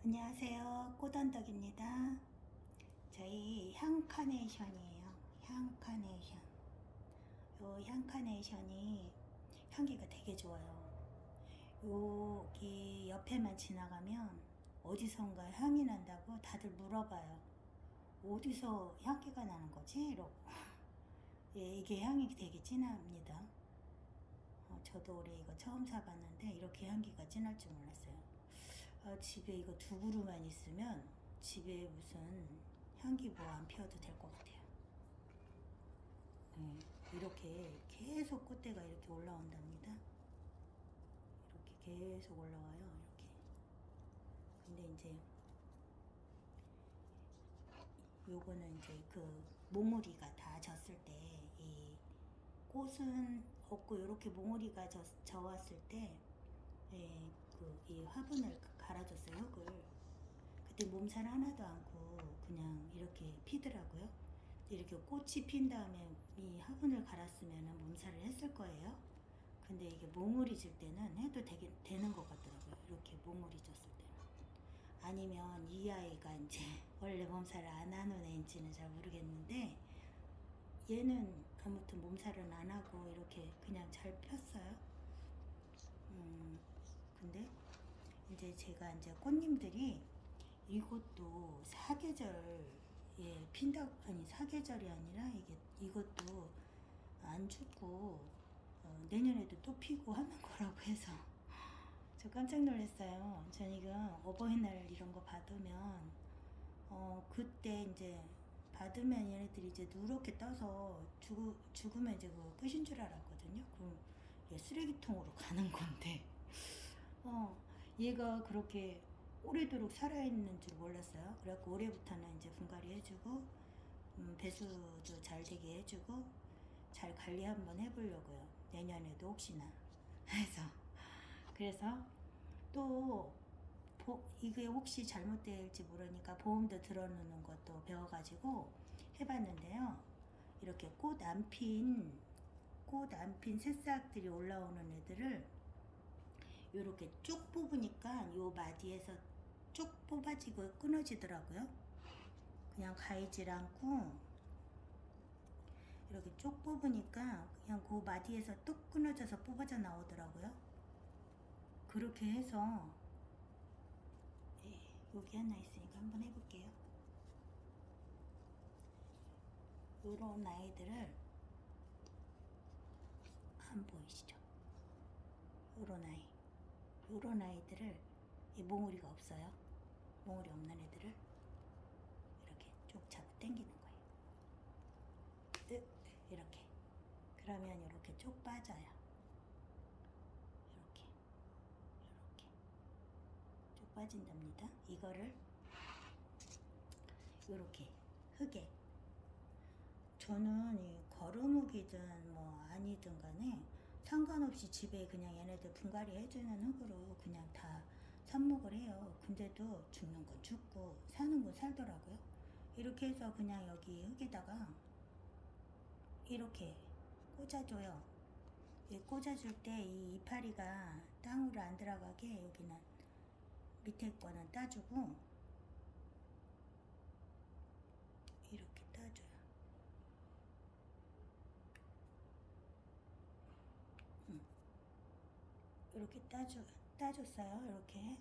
안녕하세요. 꽃언덕입니다. 저희 향카네이션이에요. 향카네이션. 요 향카네이션이 향기가 되게 좋아요. 여기 옆에만 지나가면 어디선가 향이 난다고 다들 물어봐요. 어디서 향기가 나는 거지? 이러고. 예, 이게 향이 되게 진합니다. 저도 올해 이거 처음 사봤는데 이렇게 향기가 진할 줄 몰랐어요. 집에 이거 두 그루만 있으면 집에 무슨 향기 뭐 안 피워도 될 것 같아요. 네, 이렇게 계속 꽃대가 이렇게 올라온답니다. 이렇게 계속 올라와요. 이렇게. 근데 이제 요거는 이제 그 몽우리가 다 졌을 때 이 꽃은 없고 이렇게 몽우리가 져왔을 때 예, 이 화분을 갈아줬어요, 흙을. 그때 몸살 하나도 않고 그냥 이렇게 피더라고요. 이렇게 꽃이 핀 다음에 이 화분을 갈았으면 몸살을 했을 거예요. 근데 이게 몽울이 질 때는 해도 되는 것 같더라고요. 이렇게 몽울이 졌을 때는. 아니면 이 아이가 이제 원래 몸살을 안 하는 애인지는 잘 모르겠는데 얘는 아무튼 몸살은 안 하고 이렇게 그냥 잘 폈어요. 근데 이제 제가 이제 꽃님들이 이것도 사계절 예 핀다 아니 사계절이 아니라 이것도 안 죽고 내년에도 또 피고 하는 거라고 해서 저 깜짝 놀랐어요. 전 이거 어버이날 이런 거 받으면 그때 이제 받으면 얘네들이 이제 누렇게 떠서 죽으면 이제 그 끝인 줄 알았거든요. 그럼 얘 쓰레기통으로 가는 건데 어, 얘가 그렇게 오래도록 살아있는 줄 몰랐어요. 그래갖고 올해부터는 이제 분갈이 해주고, 배수도 잘 되게 해주고, 잘 관리 한번 해보려고요. 내년에도 혹시나. 그래서 또, 이게 혹시 잘못될지 모르니까 보험도 들어놓는 것도 배워가지고 해봤는데요. 이렇게 꽃 안 핀 새싹들이 올라오는 애들을 요렇게 쭉 뽑으니까 요 마디에서 쭉 뽑아지고 끊어지더라고요. 그냥 가위질 않고 이렇게 쭉 뽑으니까 그냥 그 마디에서 뚝 끊어져서 뽑아져 나오더라고요. 그렇게 해서 여기 하나 있으니까 한번 해볼게요. 요런 아이들을 안 보이시죠? 요런 아이들을 이 몽우리가 없어요. 몽우리 없는 애들을 이렇게 쭉 잡고 당기는 거예요. 이렇게. 그러면 이렇게 쭉 빠져요. 이렇게 쭉 빠진답니다. 이거를 이렇게 흙에 저는 이 거름흙이든 뭐 아니든 간에 상관없이 집에 그냥 얘네들 분갈이 해주는 흙으로 그냥 다 삽목을 해요. 근데도 죽는 건 죽고 사는 건 살더라고요. 이렇게 해서 그냥 여기 흙에다가 이렇게 꽂아줘요. 꽂아줄 때 이 이파리가 땅으로 안 들어가게 여기는 밑에 거는 따주고 이렇게 따줘요. 이렇게 따줬어요. 이렇게.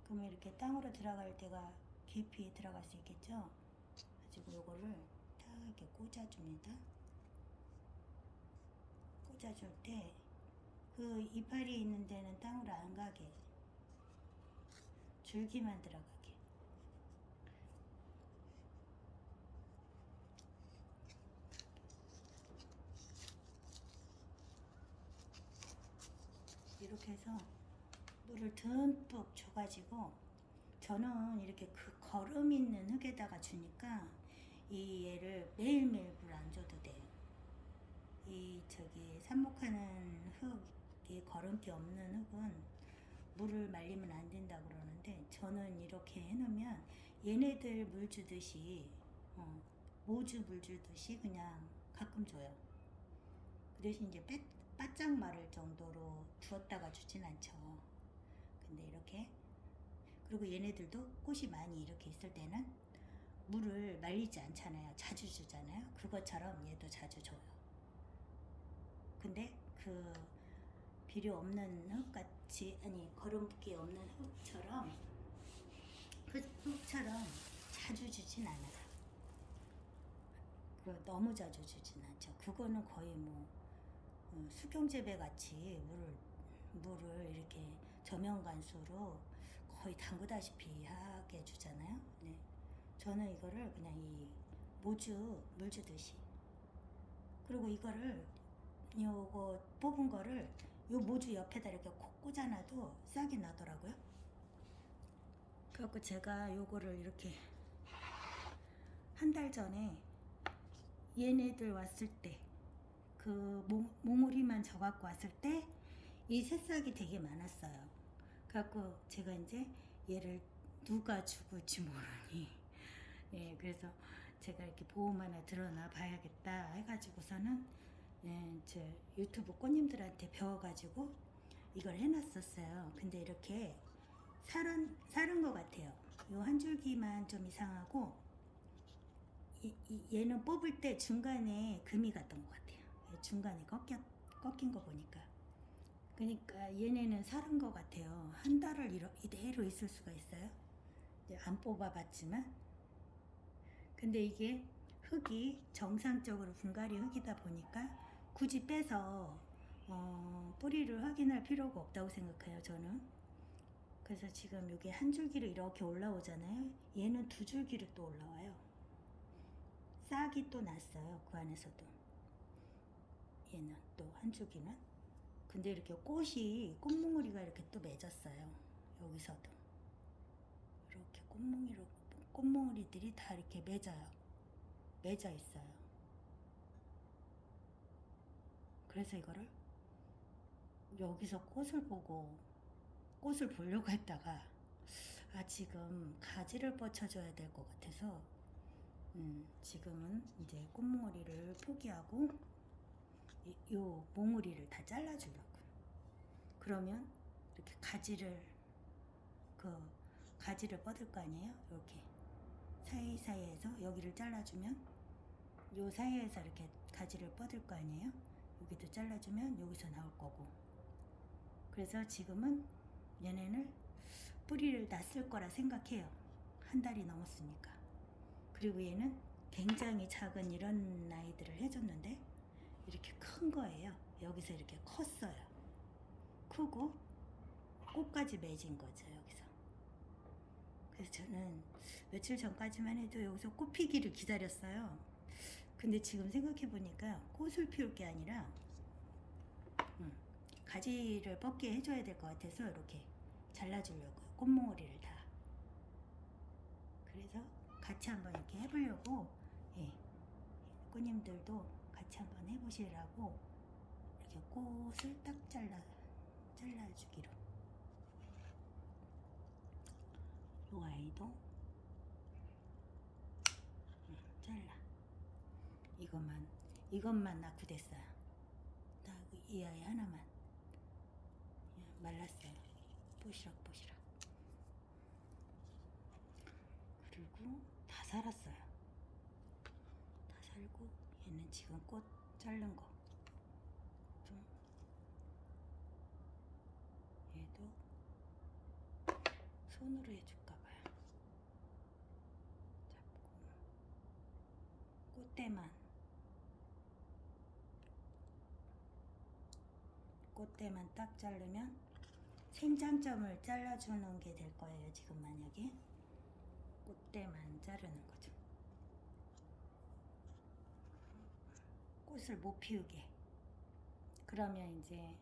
그러면 이렇게 땅으로 들어갈 때가 깊이 들어갈 수 있겠죠? 가지고 요거를 딱 이렇게 꽂아줍니다. 꽂아줄 때 그 이파리 있는 데는 땅으로 안 가게 줄기만 들어가게 이렇게 해서 물을 듬뿍 줘가지고 저는 이렇게 그 거름 있는 흙에다가 주니까 이 얘를 매일매일 물 안 줘도 돼요. 이 삽목하는 흙이 거름기 없는 흙은 물을 말리면 안 된다 그러는데 저는 이렇게 해놓으면 얘네들 물 주듯이 모주 물 주듯이 그냥 가끔 줘요. 그 대신 이제 바짝 마를 정도로 두었다가 주진 않죠. 근데 이렇게 그리고 얘네들도 꽃이 많이 이렇게 있을 때는 물을 말리지 않잖아요. 자주 주잖아요. 그것처럼 얘도 자주 줘요. 근데 그 비료 없는 흙같이, 아니 거름기 없는 흙처럼, 그 흙처럼 자주 주진 않아요. 너무 자주 주진 않죠. 그거는 거의 뭐 수경재배 같이 물을 이렇게 저면관수로 거의 담그다시피 하게 주잖아요. 네. 저는 이거를 그냥 이 모주 물 주듯이, 그리고 이거를 요거 뽑은 거를 요 모주 옆에다 이렇게 콕 꽂아놔도 싹이 나더라고요. 그래갖고 제가 요거를 이렇게 한 달 전에 얘네들 왔을 때, 그 몽우리만 져 갖고 왔을 때 이 새싹이 되게 많았어요. 그래갖고 제가 이제 얘를 누가 죽을지 모르니, 예, 그래서 제가 이렇게 보험 하나 들어놔 봐야겠다 해가지고서는, 예, 제 유튜브 꽃님들한테 배워가지고 이걸 해놨었어요. 근데 이렇게 살은 것 같아요. 요 한 줄기만 좀 이상하고, 얘는 뽑을 때 중간에 금이 갔던 것 같아요. 중간에 꺾인 거 보니까. 그러니까 얘네는 살은 것 같아요. 한 달을 이대로 있을 수가 있어요. 안 뽑아봤지만. 근데 이게 흙이 정상적으로 분갈이 흙이다 보니까 굳이 빼서 뿌리를 확인할 필요가 없다고 생각해요, 저는. 그래서 지금 이게 한 줄기로 이렇게 올라오잖아요. 얘는 두 줄기로 또 올라와요. 싹이 또 났어요, 그 안에서도. 얘는 또 한 줄기는. 근데 이렇게 꽃몽우리가 이렇게 또 맺었어요. 여기서도 이렇게 꽃몽우리들이 다 이렇게 맺어 있어요. 그래서 이거를 여기서 꽃을 보려고 했다가, 지금 가지를 뻗쳐줘야 될 것 같아서 지금은 이제 꽃몽우리를 포기하고 요 몽우리를 다 잘라주려고. 그러면 이렇게 가지를 뻗을 거 아니에요. 이렇게 사이사이에서 여기를 잘라주면 요 사이에서 이렇게 가지를 뻗을 거 아니에요. 여기도 잘라주면 여기서 나올 거고. 그래서 지금은 얘네를 뿌리를 놨을 거라 생각해요. 한 달이 넘었으니까. 그리고 얘는 굉장히 작은 이런 아이들을 해줬는데 이렇게 큰 거예요. 여기서 이렇게 컸어요. 크고 꽃까지 맺은 거죠, 여기서. 그래서 저는 며칠 전까지만 해도 여기서 꽃 피기를 기다렸어요. 근데 지금 생각해 보니까 꽃을 피울 게 아니라 가지를 뻗게 해줘야 될 것 같아서 이렇게 잘라주려고요. 꽃몽우리를 다. 그래서 같이 한번 이렇게 해보려고, 예, 꽃님들도 같이 한번 해보시라고 이렇게 꽃을 딱 잘라주기로. 요 아이도 잘라. 이것만 낳고 됐어요. 딱 이 아이 하나만 말랐어요. 보시락. 그리고 다 살았어요. 다 살고, 얘는 지금 꽃 자른 거 좀, 얘도 손으로 해줄까봐요. 잡고 꽃대만 딱 자르면 생장점을 잘라주는 게 될 거예요. 지금 만약에 꽃대만 자르는 거죠. 꽃을 못 피우게. 그러면 이제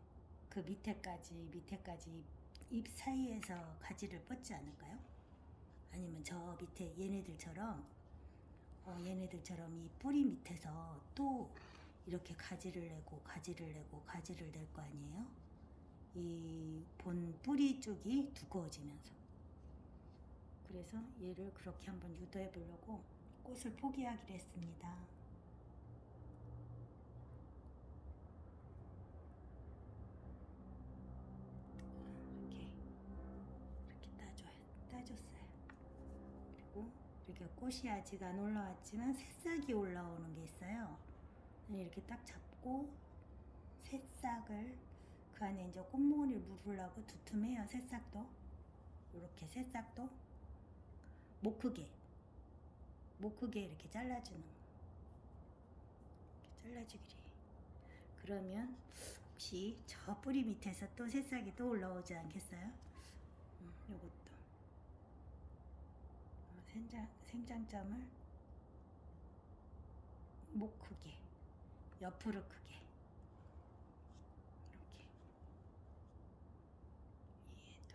그 밑에까지 잎 사이에서 가지를 뻗지 않을까요? 아니면 저 밑에 얘네들처럼 이 뿌리 밑에서 또 이렇게 가지를 내고 낼 거 아니에요? 이 본 뿌리 쪽이 두꺼워지면서. 그래서 얘를 그렇게 한번 유도해 보려고 꽃을 포기하기로 했습니다. 이렇게 잘라줬어요. 그리고 이렇게 꽃이 아직 안 올라왔지만 새싹이 올라오는 게 있어요. 이렇게 딱 잡고 새싹을 그 안에 이제 꽃몽울이를 물으려고 두툼해요. 새싹도 이렇게 새싹도 목 크게 이렇게 잘라주는 거. 이렇게 잘라주기를. 그러면 혹시 저 뿌리 밑에서 또 새싹이 또 올라오지 않겠어요? 요것도 생장점을 목 크게 옆으로 크게 이렇게 얘도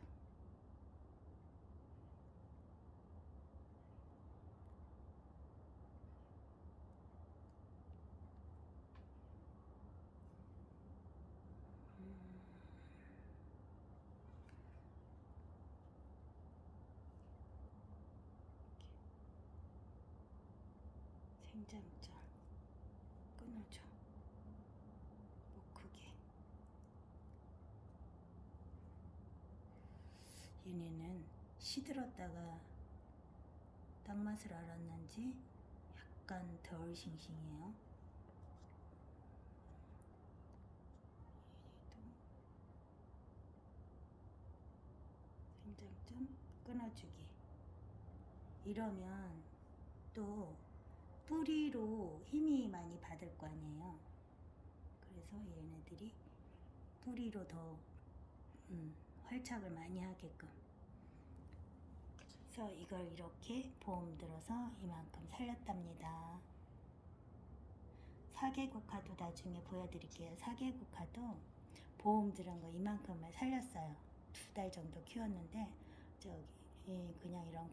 생장점 끊어줘. 목 크게. 얘네는 시들었다가 땅맛을 알았는지 약간 덜 싱싱해요. 얘도 생장점 끊어주기. 이러면 또 뿌리로 힘이 많이 받을 거 아니에요. 그래서 얘네들이 뿌리로 더 활착을 많이 하게끔. 그래서 이걸 이렇게 보험 들어서 이만큼 살렸답니다. 사계국화도 나중에 보여드릴게요. 사계국화도 보험 들은 거 이만큼을 살렸어요. 2달 정도 키웠는데 저기 그냥 이런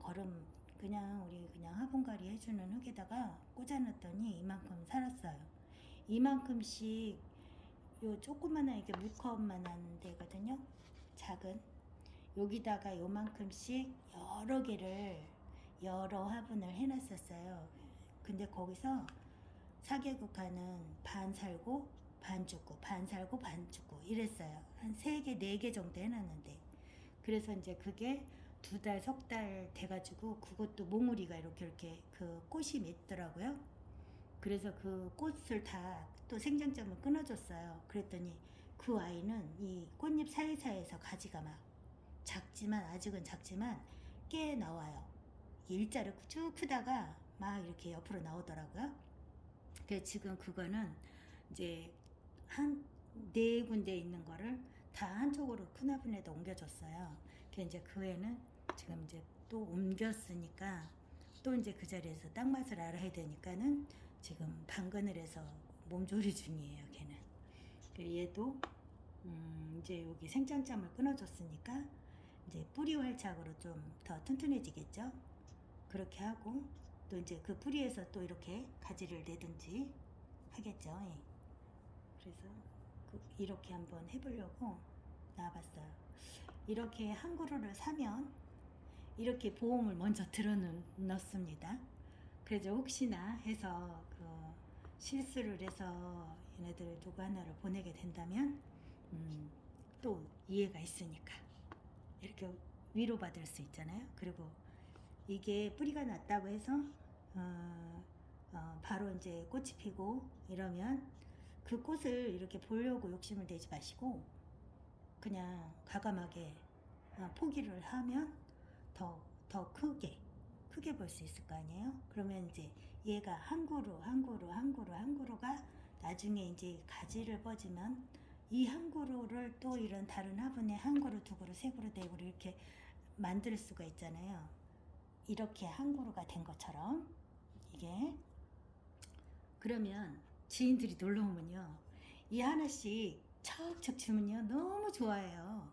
그냥 우리 그냥 화분갈이 해주는 흙에다가 꽂아놨더니 이만큼 살았어요. 이만큼씩 요 조그만한 이게 물컵만한 데거든요. 작은 여기다가 요만큼씩 여러 개를 여러 화분을 해놨었어요. 근데 거기서 사계국화는 반 살고 반 죽고 반 살고 반 죽고 이랬어요. 한 3개 4개 정도 해놨는데 그래서 이제 그게 2달, 3달 돼가지고 그것도 몽우리가 이렇게 그 꽃이 맺더라고요. 그래서 그 꽃을 다 또 생장점을 끊어줬어요. 그랬더니 그 아이는 이 꽃잎 사이사이에서 가지가 막 아직은 작지만 꽤 나와요. 일자로 쭉 크다가 막 이렇게 옆으로 나오더라고요. 그래서 지금 그거는 이제 한 4군데 있는 거를 다 한쪽으로 큰 화분에다 옮겨줬어요. 그래서 이제 그 애는 지금 이제 또 옮겼으니까 또 이제 그 자리에서 땅맛을 알아야 되니까는 지금 방근을 해서 몸조리 중이에요. 걔는. 얘도 이제 여기 생장점을 끊어줬으니까 이제 뿌리 활착으로 좀 더 튼튼해지겠죠. 그렇게 하고 또 이제 그 뿌리에서 또 이렇게 가지를 내든지 하겠죠. 예. 그래서 이렇게 한번 해보려고 나와봤어요. 이렇게 한 그루를 사면 이렇게 보험을 먼저 들어 넣습니다. 그래서 혹시나 해서 그 실수를 해서 얘네들 누구 하나를 보내게 된다면 또 이해가 있으니까 이렇게 위로받을 수 있잖아요. 그리고 이게 뿌리가 났다고 해서 바로 이제 꽃이 피고 이러면 그 꽃을 이렇게 보려고 욕심을 내지 마시고 그냥 과감하게 포기를 하면 더 크게 볼 수 있을 거 아니에요. 그러면 이제 얘가 한 그루가 나중에 이제 가지를 뻗으면 이 한 그루를 또 이런 다른 화분에 한 그루, 2그루, 3그루, 4그루 이렇게 만들 수가 있잖아요. 이렇게 한 그루가 된 것처럼 이게 그러면 지인들이 놀러 오면요 이 하나씩 척척 주면요 너무 좋아해요.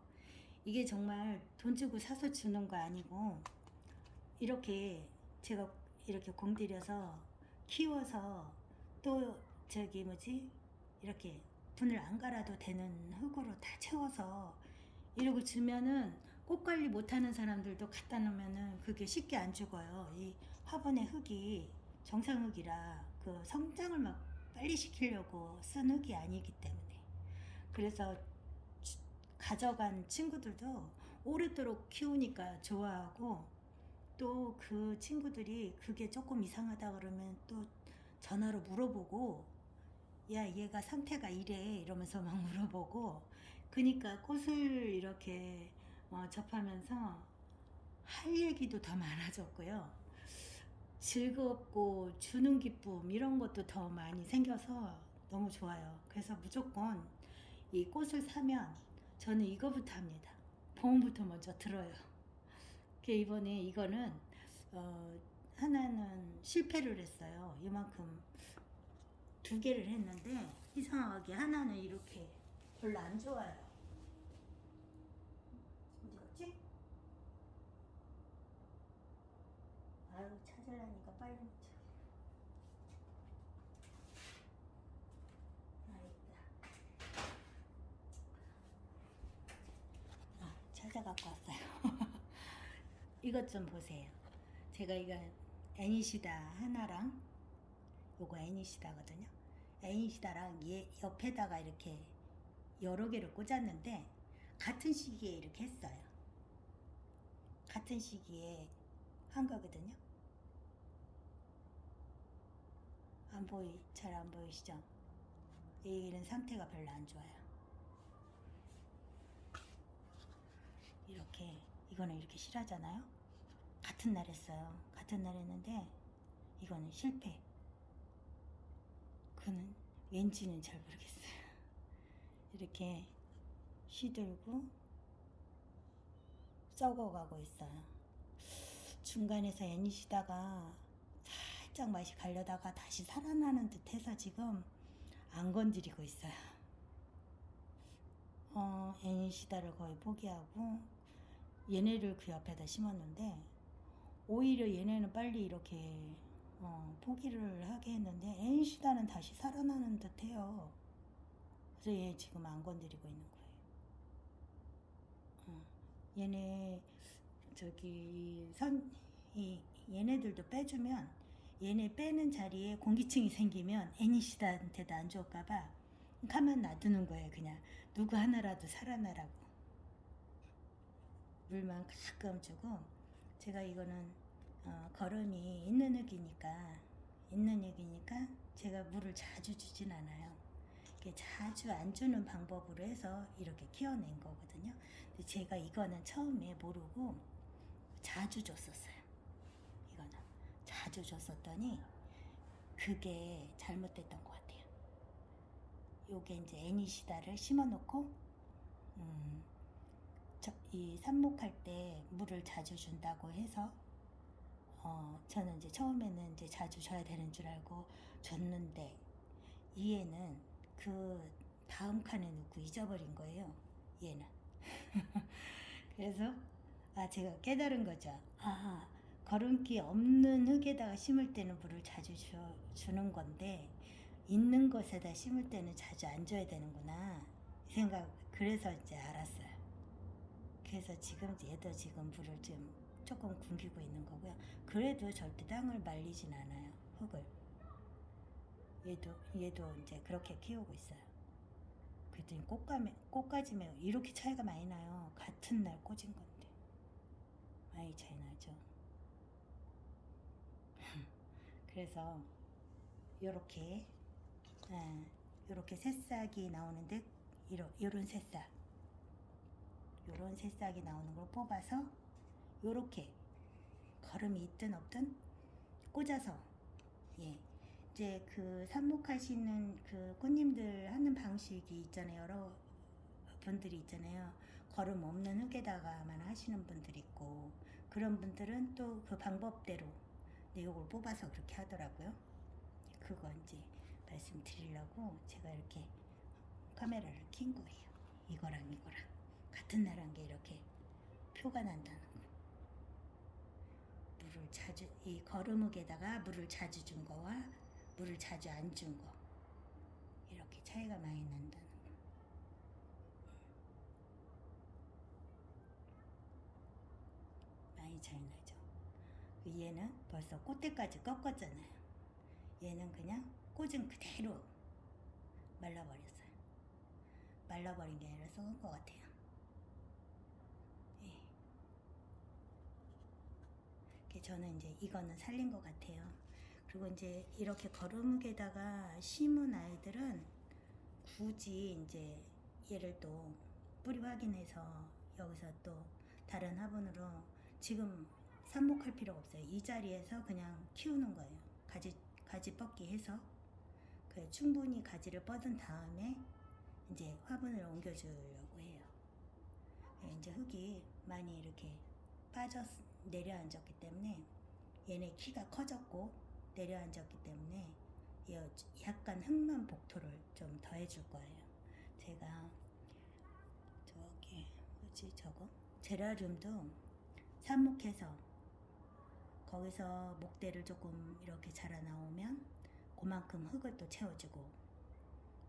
이게 정말 돈 주고 사서 주는 거 아니고 이렇게 제가 이렇게 공들여서 키워서 또 저기 이렇게 분을 안 갈아도 되는 흙으로 다 채워서 이러고 주면은 꽃 관리 못하는 사람들도 갖다 놓으면은 그게 쉽게 안 죽어요. 이 화분의 흙이 정상흙이라 그 성장을 막 빨리 시키려고 쓴 흙이 아니기 때문에 그래서 가져간 친구들도 오랫도록 키우니까 좋아하고, 또 그 친구들이 그게 조금 이상하다 그러면 또 전화로 물어보고, 야, 얘가 상태가 이래 이러면서 막 물어보고, 그니까 꽃을 이렇게 접하면서 할 얘기도 더 많아졌고요. 즐겁고 주는 기쁨 이런 것도 더 많이 생겨서 너무 좋아요. 그래서 무조건 이 꽃을 사면 저는 이거부터 합니다. 보험부터 먼저 들어요. 이번에 이거는 하나는 실패를 했어요. 이만큼 2개를 했는데 이상하게 하나는 이렇게 별로 안 좋아요. 어디 갔지? 아유, 찾으려니까 빨리 못 찾아. 찾아갖고 왔어요. 이것 좀 보세요. 제가 이거 애니시다 하나랑 요거 애니시다거든요. 애니시다랑 얘 옆에다가 이렇게 여러 개를 꽂았는데 같은 시기에 이렇게 했어요. 같은 시기에 한 거거든요. 잘 안 보이시죠? 얘는 상태가 별로 안 좋아요. 이렇게, 이거는 이렇게 실하잖아요. 같은 날 했어요. 같은 날 했는데 이거는 실패. 그는 왠지는 잘 모르겠어요. 이렇게 시들고 썩어가고 있어요. 중간에서 애니시다가 살짝 맛이 가려다가 다시 살아나는 듯해서 지금 안 건드리고 있어요. 애니시다를 거의 포기하고 얘네를 그 옆에다 심었는데 오히려 얘네는 빨리 이렇게 포기를 하게 했는데 애니시다는 다시 살아나는 듯해요. 그래서 얘 지금 안 건드리고 있는 거예요. 얘네 얘네들도 빼주면 얘네 빼는 자리에 공기층이 생기면 애니시다한테도 안 좋을까봐 가만 놔두는 거예요. 그냥 누구 하나라도 살아나라고. 물만 가끔 주고, 제가 이거는 거름이 있는 흙이니까 제가 물을 자주 주진 않아요. 자주 안 주는 방법으로 해서 이렇게 키워낸 거거든요. 근데 제가 이거는 처음에 모르고 자주 줬었어요. 이거는 자주 줬었더니 그게 잘못됐던 것 같아요. 요게 이제 애니시다를 심어놓고 이 삽목할 때 물을 자주 준다고 해서 저는 이제 처음에는 이제 자주 줘야 되는 줄 알고 줬는데 얘는 그 다음 칸에 넣고 잊어버린 거예요. 얘는. 그래서 제가 깨달은 거죠. 거름기 없는 흙에다가 심을 때는 물을 자주 주는 건데 있는 것에다 심을 때는 자주 안 줘야 되는구나 그래서 이제 알았어요. 그래서 지금 얘도 지금 물을 좀 조금 굶기고 있는 거고요. 그래도 절대 땅을 말리진 않아요. 흙을. 얘도 이제 그렇게 키우고 있어요. 그랬더니 꽃가지면 이렇게 차이가 많이 나요. 같은 날 꽂은 건데 많이 차이 나죠. 그래서 요렇게 새싹이 나오는데 요런 새싹이 나오는 걸 뽑아서 요렇게 거름이 있든 없든 꽂아서 이제 그 삽목하시는 그 꽃님들 하는 방식이 있잖아요. 여러 분들이 있잖아요. 거름 없는 흙에다가만 하시는 분들이 있고, 그런 분들은 또 그 방법대로 요걸 뽑아서 그렇게 하더라고요. 그거 이제 말씀드리려고 제가 이렇게 카메라를 킨 거예요. 이거랑 같은 날 한 게 이렇게 표가 난다는 거. 이 거름흙에다가 물을 자주 준 거와 물을 자주 안 준 거, 이렇게 차이가 많이 난다는 거. 많이 차이 나죠. 얘는 벌써 꽃대까지 꺾었잖아요. 얘는 그냥 꽂은 그대로 말라버렸어요. 말라버린 게 아니라 썩은 것 같아요. 저는 이제 이거는 살린 것 같아요. 그리고 이제 이렇게 거름목에다가 심은 아이들은 굳이 이제 얘를 또 뿌리 확인해서 여기서 또 다른 화분으로 지금 삽목할 필요가 없어요. 이 자리에서 그냥 키우는 거예요. 가지 뻗기 해서 충분히 가지를 뻗은 다음에 이제 화분을 옮겨주려고 해요. 이제 흙이 많이 이렇게 내려앉았기 때문에 얘네 키가 커졌고 내려앉았기 때문에 약간 흙만 복토를 좀 더 해줄 거예요. 제가 저기 저거 제라늄도 삽목해서 거기서 목대를 조금 이렇게 자라나오면 그만큼 흙을 또 채워주고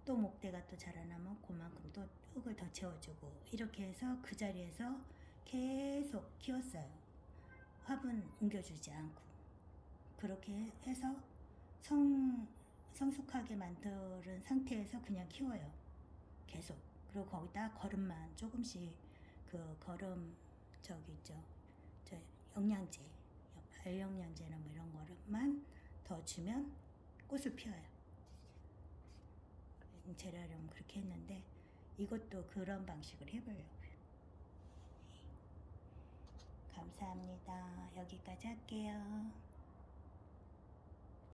또 목대가 또 자라나면 그만큼 또 흙을 더 채워주고 이렇게 해서 그 자리에서 계속 키웠어요. 화분 옮겨주지 않고 그렇게 해서 성숙하게 만드는 상태에서 그냥 키워요. 계속. 그리고 거기다 거름만 조금씩 그 거름 저기 있죠. 저 영양제, 알영양제나 뭐 이런 거만 더 주면 꽃을 피워요. 제라늄 그렇게 했는데 이것도 그런 방식을 해보려고요. 감사합니다. 여기까지 할게요.